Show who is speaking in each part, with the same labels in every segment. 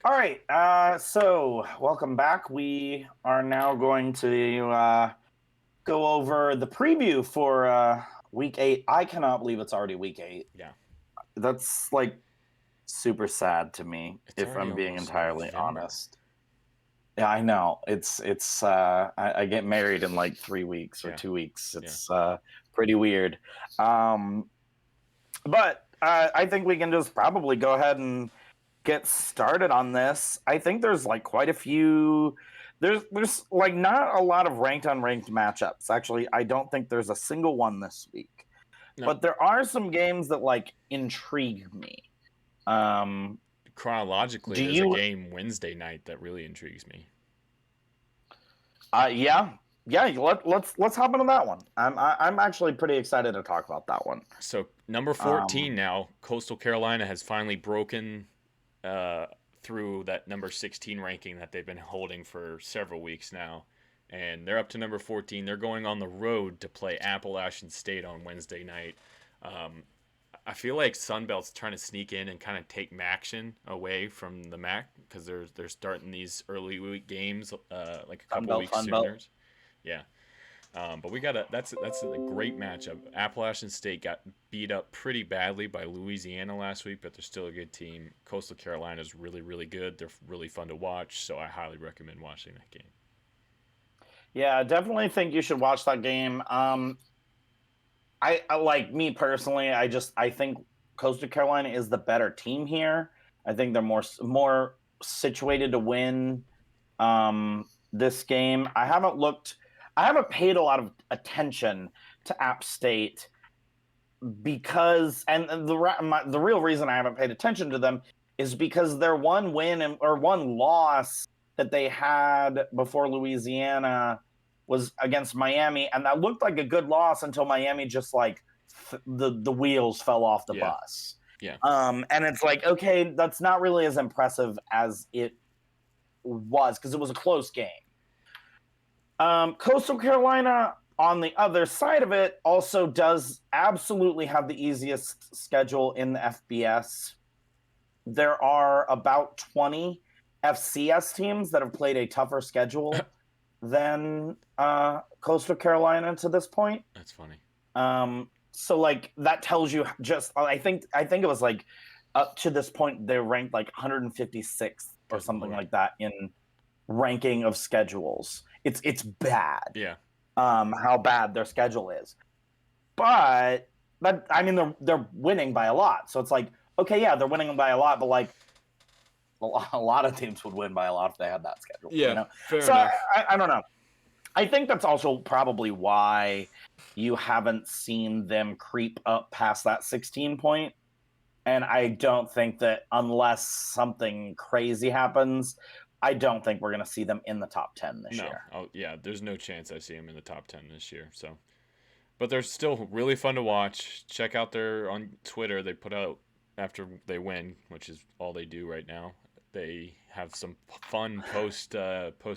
Speaker 1: All right. So welcome back. We are now going to go over the preview for week 8. I cannot believe it's already week 8.
Speaker 2: Yeah.
Speaker 1: That's like super sad to me,
Speaker 2: It's
Speaker 1: if
Speaker 2: already
Speaker 1: I'm being
Speaker 2: almost
Speaker 1: entirely
Speaker 2: November.
Speaker 1: honest. Yeah, I know. It's I get married in like 3 weeks or
Speaker 2: Yeah.
Speaker 1: 2 weeks.
Speaker 2: Yeah.
Speaker 1: It's pretty weird. But I think we can just probably go ahead and get started on this. I think there's like quite a few. There's like not a lot of ranked unranked matchups. Actually, I don't think there's a single one this week.
Speaker 2: No.
Speaker 1: But there are some games that like intrigue me.
Speaker 2: Chronologically,
Speaker 1: Do
Speaker 2: there's a
Speaker 1: you?
Speaker 2: game Wednesday night that really intrigues me.
Speaker 1: Yeah. Let's hop into that one. I'm actually pretty excited to talk about that one.
Speaker 2: So number 14 now, Coastal Carolina has finally broken through that number 16 ranking that they've been holding for several weeks now. And they're up to number 14. They're going on the road to play Appalachian State on Wednesday night. I feel like Sunbelt's trying to sneak in and kind of take Maction away from the MAC because they're starting these early week games like a couple weeks sooner. Yeah. But we got that's a great matchup. Appalachian State got beat up pretty badly by Louisiana last week, but they're still a good team. Coastal Carolina is really, really good. They're really fun to watch, so I highly recommend watching that game.
Speaker 1: Yeah, I definitely think you should watch that game. I like me personally. I think Coastal Carolina is the better team here. I think they're more situated to win this game. I haven't paid a lot of attention to App State because, and the real reason I haven't paid attention to them is because their one win or one loss that they had before Louisiana was against Miami, and that looked like a good loss until Miami just like the wheels fell off the bus.
Speaker 2: Yeah.
Speaker 1: And it's like, okay, that's not really as impressive as it was because it was a close game. Coastal Carolina, on the other side of it, also does absolutely have the easiest schedule in the FBS. There are about 20 FCS teams that have played a tougher schedule than Coastal Carolina to this point.
Speaker 2: That's funny.
Speaker 1: So like that tells you just I think it was like up to this point they're ranked like 156th or something like that in ranking of schedules. It's bad.
Speaker 2: Yeah.
Speaker 1: How bad their schedule is. But I mean they're winning by a lot. So it's like, okay, yeah, they're winning by a lot, but like a lot of teams would win by a lot if they had that schedule.
Speaker 2: Yeah,
Speaker 1: you know?
Speaker 2: fair
Speaker 1: so
Speaker 2: enough.
Speaker 1: I don't know. I think that's also probably why you haven't seen them creep up past that 16 point. And I don't think that unless something crazy happens, I don't think we're going to see them in the top 10 this year.
Speaker 2: Oh, yeah, there's no chance I see them in the top 10 this year. So, but they're still really fun to watch. Check out their on Twitter. They put out after they win, which is all they do right now. They have some fun post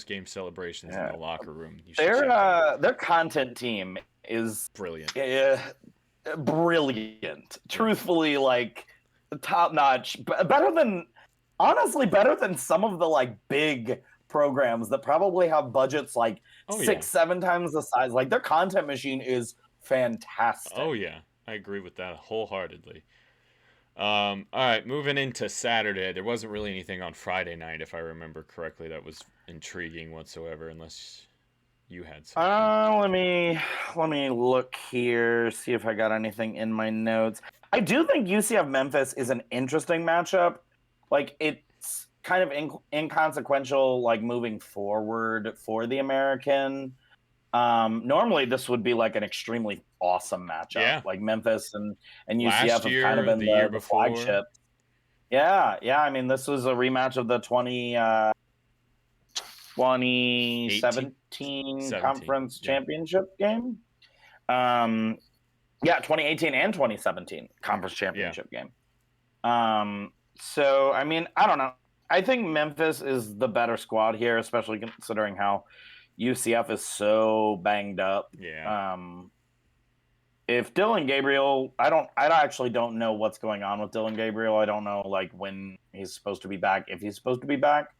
Speaker 2: game celebrations in the locker room.
Speaker 1: Their content team is
Speaker 2: brilliant.
Speaker 1: Brilliant. Truthfully, like top notch. Better than some of the like big programs that probably have budgets like 6-7 times the size. Like their content machine is fantastic.
Speaker 2: Oh yeah, I agree with that wholeheartedly. All right, moving into Saturday. There wasn't really anything on Friday night, if I remember correctly, that was intriguing whatsoever, unless you had something.
Speaker 1: Let me look here, see if I got anything in my notes. I do think UCF Memphis is an interesting matchup. Like it's kind of inconsequential, like moving forward for the American. Normally this would be like an extremely awesome matchup.
Speaker 2: Yeah.
Speaker 1: Like Memphis and UCF
Speaker 2: Last year,
Speaker 1: have kind of been the flagship. Yeah. I mean, this was a rematch of the 2017 conference championship game. 2018 and 2017 conference championship game. So I mean, I don't know. I think Memphis is the better squad here, especially considering how UCF is so banged up.
Speaker 2: Yeah.
Speaker 1: if Dylan Gabriel, I actually don't know what's going on with Dylan Gabriel. I don't know like when he's supposed to be back, if he's supposed to be back.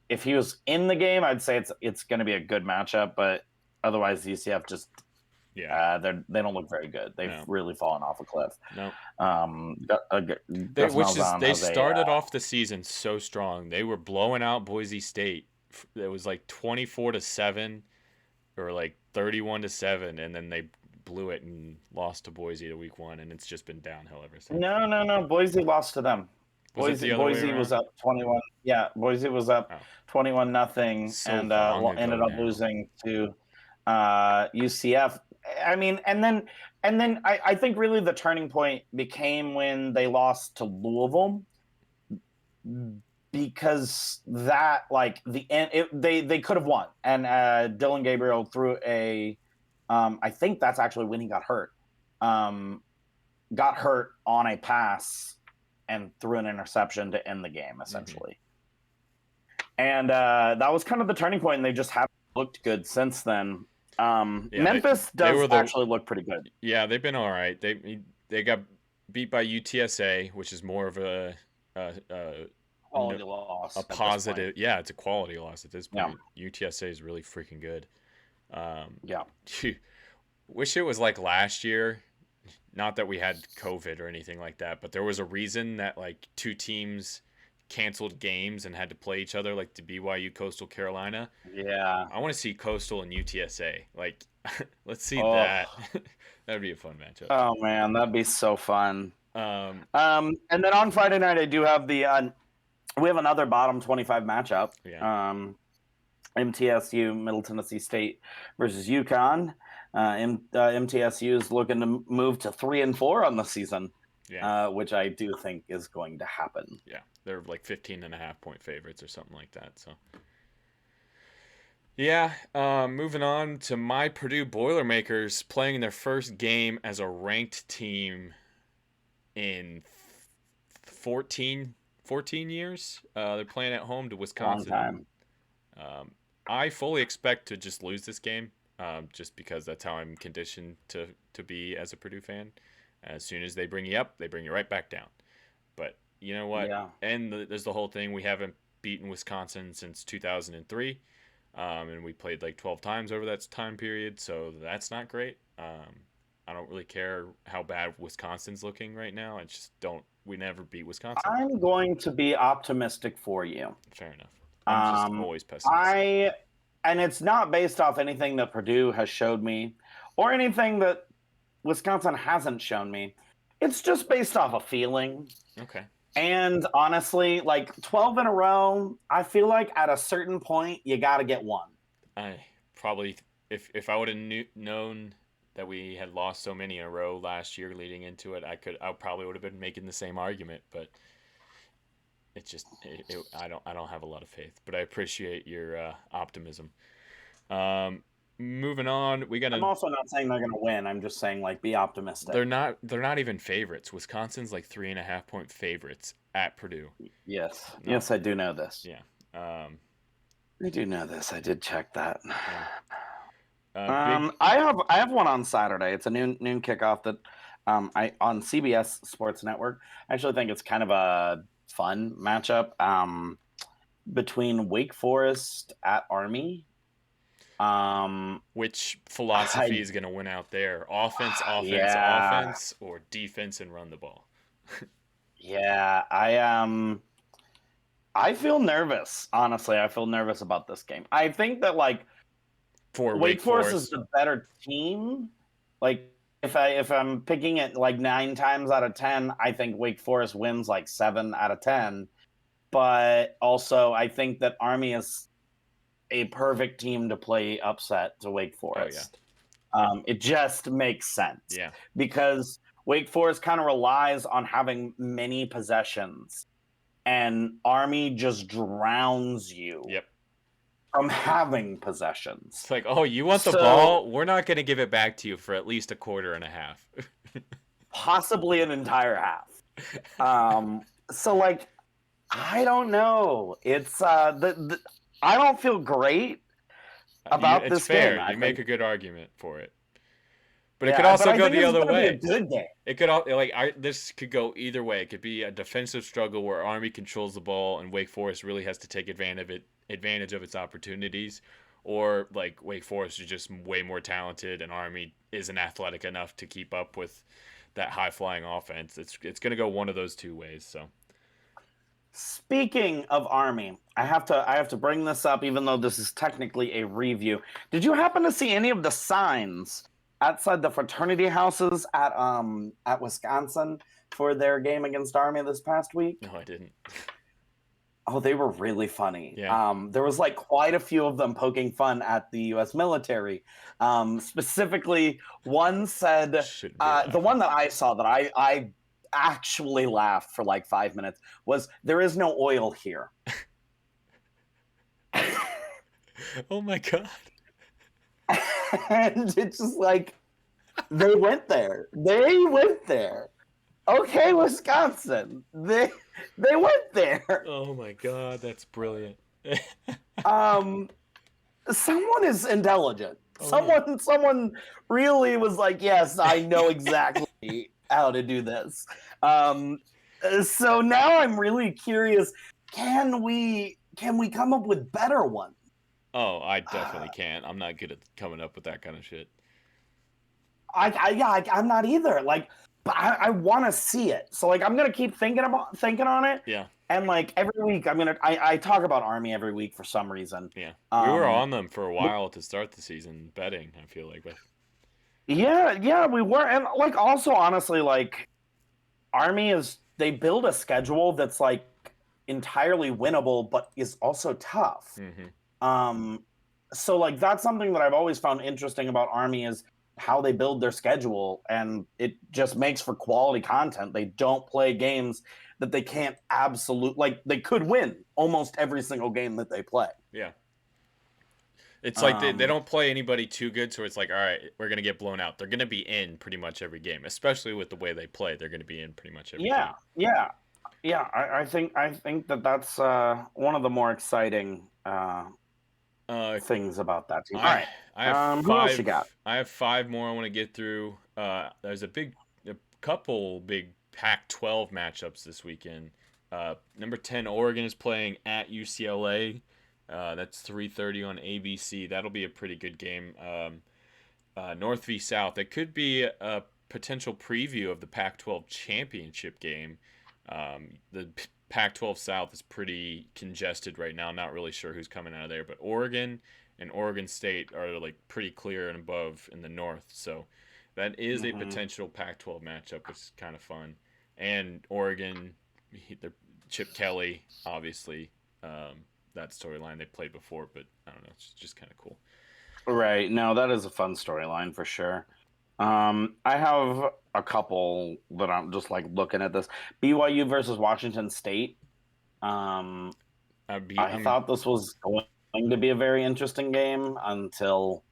Speaker 1: If he was in the game, I'd say it's going to be a good matchup, but otherwise UCF just they don't look very good. They've really fallen off a cliff.
Speaker 2: No.
Speaker 1: They
Speaker 2: started off the season so strong. They were blowing out Boise State. It was like 24-7 or like 31-7, and then they blew it and lost to Boise to week 1, and it's just been downhill ever since.
Speaker 1: No. Boise lost to them. Boise was up 21. Yeah, Boise was up 21-0, and ended up losing to UCF. I mean, and then I think really the turning point became when they lost to Louisville, because that like the end they could have won, and Dylan Gabriel threw a I think that's actually when he got hurt on a pass and threw an interception to end the game, essentially. And that was kind of the turning point, and they just haven't looked good since then. Memphis does actually look pretty good.
Speaker 2: Yeah, they've been all right. They got beat by UTSA, which is more of a
Speaker 1: quality loss.
Speaker 2: A positive. Yeah, it's a quality loss at this point. Yeah. UTSA is really freaking good. Wish it was like last year. Not that we had COVID or anything like that, but there was a reason that like 2 teams canceled games and had to play each other, like the BYU Coastal Carolina.
Speaker 1: Yeah.
Speaker 2: I want to see Coastal and UTSA. Like, let's see that. That'd be a fun matchup.
Speaker 1: Oh man, that'd be so fun. And then on Friday night, I do have we have another bottom 25 matchup.
Speaker 2: Yeah.
Speaker 1: MTSU, Middle Tennessee State versus UConn. MTSU is looking to move to 3-4 on the season, which I do think is going to happen.
Speaker 2: Yeah, they're like 15.5-point favorites or something like that. So, yeah, moving on to my Purdue Boilermakers playing their first game as a ranked team in 14 years. They're playing at home to Wisconsin.
Speaker 1: Long time.
Speaker 2: I fully expect to just lose this game. Just because that's how I'm conditioned to be as a Purdue fan. As soon as they bring you up, they bring you right back down. But you know what?
Speaker 1: Yeah.
Speaker 2: And there's the whole thing. We haven't beaten Wisconsin since 2003, and we played like 12 times over that time period, so that's not great. I don't really care how bad Wisconsin's looking right now. I just don't. We never beat Wisconsin.
Speaker 1: I'm going to be optimistic for you.
Speaker 2: Fair enough. I'm just always pessimistic.
Speaker 1: And it's not based off anything that Purdue has showed me or anything that Wisconsin hasn't shown me. It's just based off a feeling.
Speaker 2: Okay.
Speaker 1: And honestly, like 12 in a row, I feel like at a certain point, you got to get one.
Speaker 2: I probably, if I would have known that we had lost so many in a row last year leading into it, I probably would have been making the same argument, but it's just I don't have a lot of faith, but I appreciate your optimism. Moving on,
Speaker 1: I'm also not saying they're gonna win. I'm just saying like be optimistic.
Speaker 2: They're not even favorites. Wisconsin's like 3.5-point favorites at Purdue.
Speaker 1: Yes, yes, I do know this.
Speaker 2: Yeah,
Speaker 1: I do know this. I did check that.
Speaker 2: Yeah.
Speaker 1: I have one on Saturday. It's a noon kickoff that on CBS Sports Network. I actually think it's kind of a fun matchup between Wake Forest at Army.
Speaker 2: Which philosophy is going to win out there? Offense, or defense and run the ball?
Speaker 1: Yeah, I feel nervous. Honestly, I feel nervous about this game. I think that like Wake Forest is the better team. Like if I'm picking it like 9 times out of 10, I think Wake Forest wins like 7 out of 10. But also, I think that Army is a perfect team to play upset to Wake Forest.
Speaker 2: Oh, yeah.
Speaker 1: It just makes sense.
Speaker 2: Yeah.
Speaker 1: Because Wake Forest kind of relies on having many possessions, and Army just drowns you.
Speaker 2: Yep.
Speaker 1: From having possessions.
Speaker 2: It's like, oh, you want the ball? We're not going to give it back to you for at least a quarter and a half.
Speaker 1: Possibly an entire half. So, like, I don't know. It's I don't feel great about this
Speaker 2: game. It's fair.
Speaker 1: I
Speaker 2: you make a good argument for it. But it could
Speaker 1: But
Speaker 2: also
Speaker 1: I
Speaker 2: go
Speaker 1: think
Speaker 2: the
Speaker 1: this is
Speaker 2: other
Speaker 1: going to be a
Speaker 2: way.
Speaker 1: good game.
Speaker 2: It could this could go either way. It could be a defensive struggle where Army controls the ball and Wake Forest really has to take advantage of its opportunities, or like Wake Forest is just way more talented and Army isn't athletic enough to keep up with that high flying offense. It's going to go one of those two ways. So
Speaker 1: Speaking of Army, I have to bring this up, even though this is technically a review. Did you happen to see any of the signs outside the fraternity houses at Wisconsin for their game against Army this past week?
Speaker 2: no, I didn't.
Speaker 1: Oh, they were really funny.
Speaker 2: Yeah.
Speaker 1: There was like quite a few of them poking fun at the U.S. military. Specifically, one said,
Speaker 2: Shouldn't be
Speaker 1: the
Speaker 2: laughing.
Speaker 1: one that I saw that I actually laughed for like 5 minutes was, "There is no oil here."
Speaker 2: Oh my god.
Speaker 1: And it's just like, they went there. They went there. Okay, Wisconsin. They went there.
Speaker 2: Oh my god, that's brilliant.
Speaker 1: Um, Someone is intelligent.
Speaker 2: Oh, yeah.
Speaker 1: Someone really was like, yes, I know exactly how to do this. So now I'm really curious. Can we come up with better ones?
Speaker 2: Oh, I definitely can't. I'm not good at coming up with that kind of shit.
Speaker 1: I'm not either. Like, but I want to see it. So like, I'm gonna keep thinking on it.
Speaker 2: Yeah.
Speaker 1: And like every week, I talk about Army every week for some reason.
Speaker 2: Yeah. We were on them for a while to start the season betting, I feel like. But
Speaker 1: Yeah, we were. And like, also, honestly, like, Army they build a schedule that's like entirely winnable, but is also tough. So like, that's something that I've always found interesting about Army is how they build their schedule, and it just makes for quality content. They don't play games that they can't like, they could win almost every single game that they play.
Speaker 2: yeah. It's like they don't play anybody too good, so it's like, all right, we're going to get blown out. They're going to be in pretty much every game, especially with the way they play. They're going to be in pretty much every game.
Speaker 1: Yeah. I think that's one of the more exciting things about that team. All right.
Speaker 2: I have
Speaker 1: who else you got?
Speaker 2: I have 5 more I want to get through. There's a couple big Pac-12 matchups this weekend. Number 10 Oregon is playing at UCLA. That's 3:30 on ABC. That'll be a pretty good game. North v South. It could be a potential preview of the Pac-12 championship game. The Pac-12 South is pretty congested right now. Not really sure who's coming out of there, but Oregon and Oregon State are like pretty clear and above in the North. So that is a potential Pac-12 matchup, which is kind of fun. And Oregon, Chip Kelly, obviously. That storyline they played before, but I don't know, it's just kind of cool.
Speaker 1: Right. No, that is a fun storyline for sure. I have a couple that I'm just like looking at this. BYU versus Washington State. I thought this was going to be a very interesting game until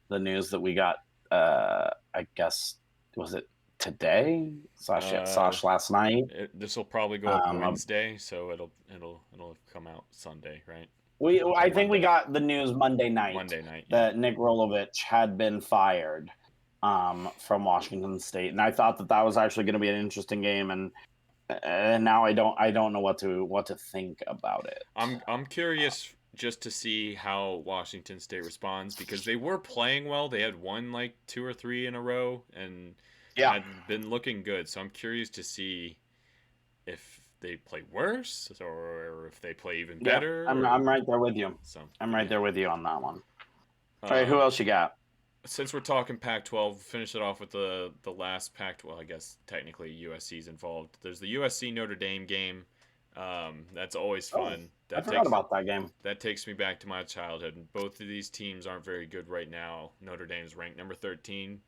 Speaker 1: the news that we got. I guess, was it today slash last night?
Speaker 2: This will probably go up Wednesday, so it'll come out Sunday, right?
Speaker 1: I think we got the news Monday night.
Speaker 2: Yeah.
Speaker 1: That Nick Rolovich had been fired from Washington State, and I thought that was actually going to be an interesting game, and now I don't know what to think about it.
Speaker 2: I'm curious just to see how Washington State responds, because they were playing well. They had won like 2 or 3 in a row, and had been looking good. So I'm curious to see if they play worse or if they play even better.
Speaker 1: I'm right there with you. I'm right there with you on that one. All right, who else you got?
Speaker 2: Since we're talking Pac-12, finish it off with the last Pac-12. I guess technically USC's involved. There's the USC-Notre Dame game. That's always fun.
Speaker 1: I forgot about that game.
Speaker 2: That takes me back to my childhood. Both of these teams aren't very good right now. Notre Dame's ranked number 13.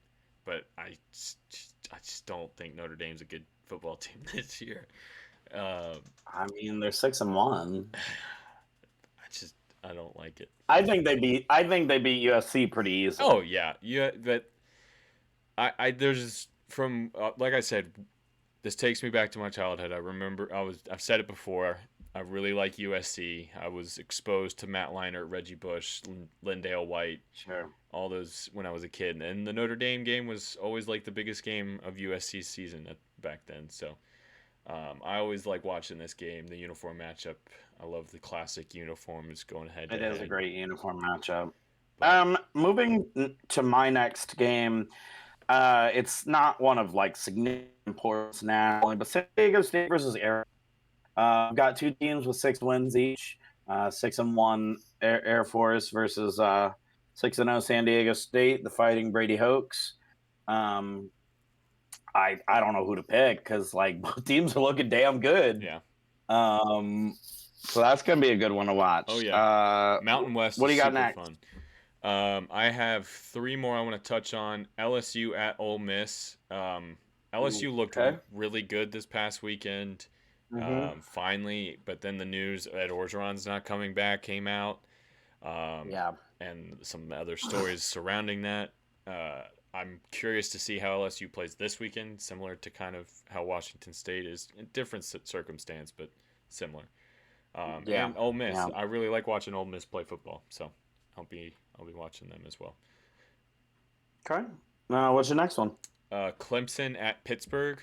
Speaker 2: But I just don't think Notre Dame's a good football team this year.
Speaker 1: I mean, they're 6-1.
Speaker 2: I don't like it.
Speaker 1: I think they beat USC pretty easily.
Speaker 2: Oh yeah, but there's from like I said, this takes me back to my childhood. I remember I've said it before. I really like USC. I was exposed to Matt Leinart, Reggie Bush, Lindale White,
Speaker 1: Sure.
Speaker 2: all those when I was a kid. And the Notre Dame game was always like the biggest game of USC's season back then. So I always like watching this game, the uniform matchup. I love the classic uniforms going head to
Speaker 1: It
Speaker 2: head.
Speaker 1: is a great uniform matchup.
Speaker 2: But
Speaker 1: Moving to my next game, it's not one of like significant importance nationally, but San Diego State versus Air. I've got two teams with 6 wins each. 6-1 Air Force versus 6-0 San Diego State, the Fighting Brady Hoax. I don't know who to pick because like both teams are looking damn good.
Speaker 2: yeah.
Speaker 1: So that's gonna be a good one to watch.
Speaker 2: Oh yeah. Mountain West
Speaker 1: What do
Speaker 2: is
Speaker 1: you got
Speaker 2: super
Speaker 1: next?
Speaker 2: fun. I have 3 more I want to touch on. LSU at Ole Miss. LSU looked
Speaker 1: Okay.
Speaker 2: really good this past weekend.
Speaker 1: Mhm.
Speaker 2: Finally, but then the news Ed Orgeron's not coming back came out.
Speaker 1: Yeah.
Speaker 2: And some other stories surrounding that. I'm curious to see how LSU plays this weekend, similar to kind of how Washington State is in different circumstance, but similar.
Speaker 1: Yeah.
Speaker 2: And Ole Miss,
Speaker 1: Yeah.
Speaker 2: I really like watching Ole Miss play football, so I'll be watching them as well.
Speaker 1: Okay. What's your next one?
Speaker 2: Clemson at Pittsburgh.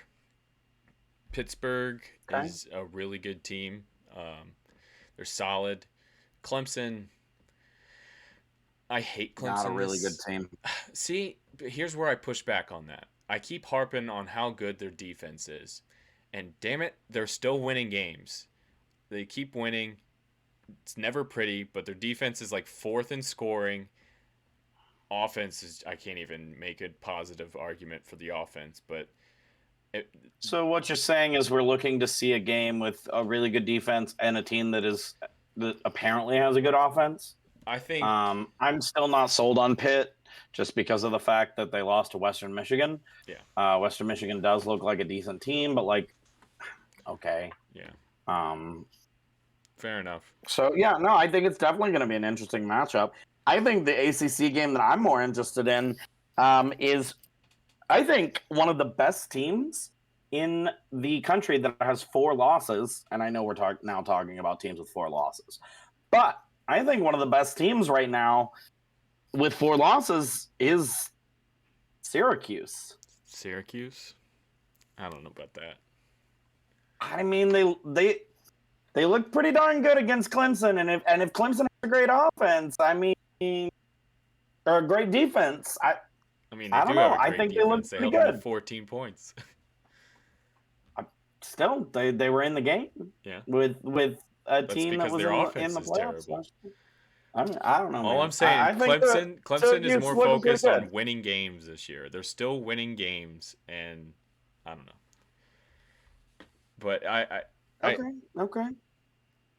Speaker 2: Pittsburgh
Speaker 1: Okay.
Speaker 2: is a really good team. They're solid. Clemson, I hate Clemson.
Speaker 1: Not a really good team.
Speaker 2: See, here's where I push back on that. I keep harping on how good their defense is. And damn it, they're still winning games. They keep winning. It's never pretty, but their defense is like 4th in scoring. Offense is, I can't even make a positive argument for the offense, but
Speaker 1: So what you're saying is we're looking to see a game with a really good defense and a team that apparently has a good offense.
Speaker 2: I think
Speaker 1: I'm still not sold on Pitt just because of the fact that they lost to Western Michigan.
Speaker 2: Yeah.
Speaker 1: Western Michigan does look like a decent team, but like, okay.
Speaker 2: Yeah. Fair enough.
Speaker 1: So yeah, no, I think it's definitely going to be an interesting matchup. I think the ACC game that I'm more interested in is, I think, one of the best teams in the country that has 4 losses. And I know we're now talking about teams with 4 losses, but I think one of the best teams right now with 4 losses is Syracuse.
Speaker 2: Syracuse? I don't know about that.
Speaker 1: I mean, they look pretty darn good against Clemson, and if Clemson has a great offense, I mean, or a great defense,
Speaker 2: I mean, they
Speaker 1: I don't
Speaker 2: do
Speaker 1: know.
Speaker 2: have a great
Speaker 1: I think
Speaker 2: defense.
Speaker 1: they
Speaker 2: They
Speaker 1: look
Speaker 2: held
Speaker 1: pretty
Speaker 2: them to
Speaker 1: good.
Speaker 2: 14 points.
Speaker 1: Still, they were in the game.
Speaker 2: Yeah.
Speaker 1: With a
Speaker 2: That's
Speaker 1: team that
Speaker 2: because
Speaker 1: was
Speaker 2: their
Speaker 1: in
Speaker 2: offense
Speaker 1: the
Speaker 2: is
Speaker 1: playoffs.
Speaker 2: terrible.
Speaker 1: I don't know,
Speaker 2: All
Speaker 1: man.
Speaker 2: I'm saying,
Speaker 1: I think
Speaker 2: Clemson is more
Speaker 1: looking pretty
Speaker 2: focused on
Speaker 1: good.
Speaker 2: winning games this year. They're still winning games, and I don't know. But
Speaker 1: Okay.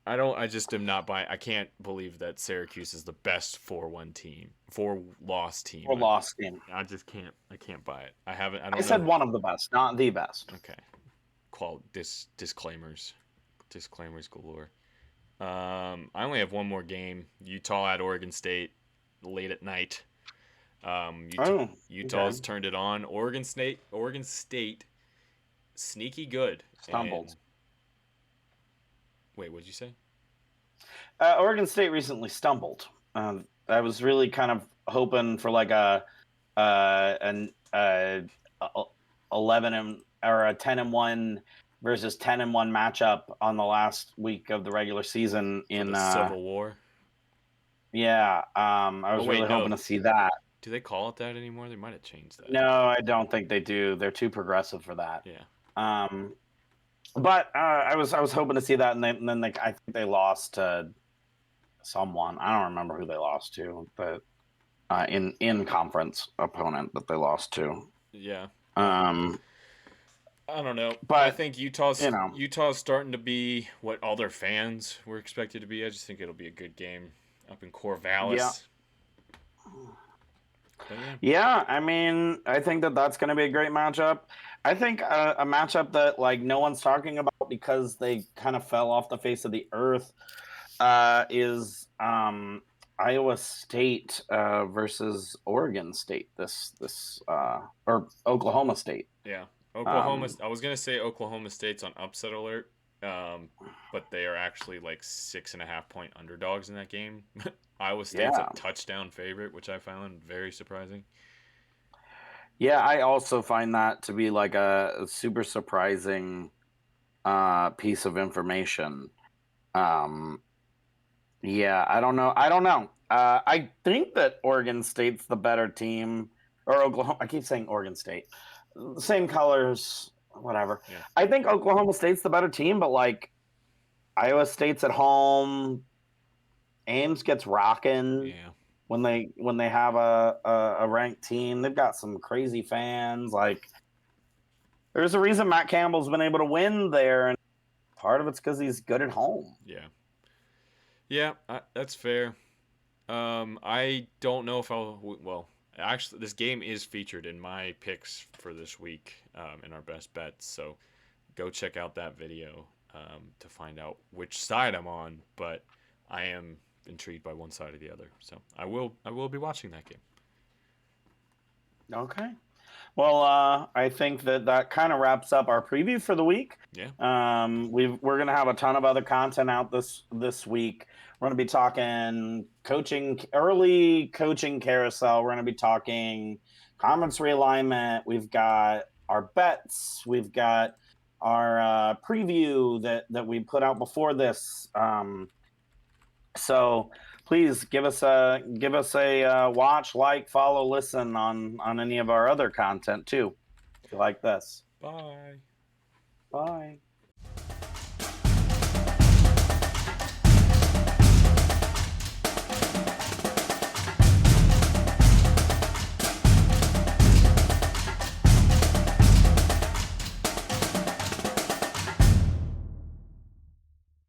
Speaker 2: I just am not buying. I can't believe that Syracuse is the best 4-1 team, 4-loss team.
Speaker 1: Or lost team.
Speaker 2: I just can't. I can't buy it. I haven't. I don't
Speaker 1: I said
Speaker 2: know.
Speaker 1: one of the best, not the best.
Speaker 2: Okay. Disclaimers galore. I only have one more game. Utah at Oregon State, late at night. Utah's turned it on. Oregon State, sneaky good.
Speaker 1: Stumbled.
Speaker 2: Wait, what'd you say?
Speaker 1: Oregon State recently stumbled. I was really kind of hoping for like an 11 or a 10-1 versus 10-1 matchup on the last week of the regular season in
Speaker 2: the Civil War.
Speaker 1: Yeah, I was really hoping to see that.
Speaker 2: Do they call it that anymore? They might have changed that.
Speaker 1: No, I don't think they do. They're too progressive for that.
Speaker 2: Yeah.
Speaker 1: But I was hoping to see that, and then I think they lost to someone. I don't remember who they lost to, but in conference opponent that they lost to.
Speaker 2: Yeah.
Speaker 1: I
Speaker 2: don't know,
Speaker 1: but
Speaker 2: I think Utah's starting to be what all their fans were expected to be. I just think it'll be a good game up in Corvallis.
Speaker 1: Yeah, I mean, I think that's going to be a great matchup. I think a matchup that like no one's talking about because they kind of fell off the face of the earth is Iowa State versus Oregon State. Or Oklahoma State.
Speaker 2: Yeah, Oklahoma. I was gonna say Oklahoma State's on upset alert. but they are actually like 6.5-point underdogs in that game. Iowa State's a
Speaker 1: Yeah.
Speaker 2: touchdown favorite, which I found very surprising.
Speaker 1: Yeah, I also find that to be like a super surprising piece of information. Um, yeah, I don't know. I don't know. I think that Oregon State's the better team, or Oklahoma. I keep saying Oregon State. Same colors, whatever.
Speaker 2: Yeah.
Speaker 1: I think Oklahoma State's the better team, but like Iowa State's at home. Ames gets rocking
Speaker 2: Yeah.
Speaker 1: when they have a ranked team. They've got some crazy fans. Like there's a reason Matt Campbell's been able to win there, and part of it's because he's good at home.
Speaker 2: Yeah. Yeah, that's fair. I don't know if I'll. Well, actually, this game is featured in my picks for this week in our best bets. So go check out that video to find out which side I'm on. But I am intrigued by one side or the other. So I will be watching that game.
Speaker 1: Okay. Well, I think that kind of wraps up our preview for the week.
Speaker 2: Yeah.
Speaker 1: We're gonna have a ton of other content out this week. We're gonna be talking early coaching carousel. We're gonna be talking conference realignment. We've got our bets. We've got our preview that we put out before this. So please give us a watch, like, follow, listen on any of our other content too. If you like this.
Speaker 2: Bye.
Speaker 1: Bye.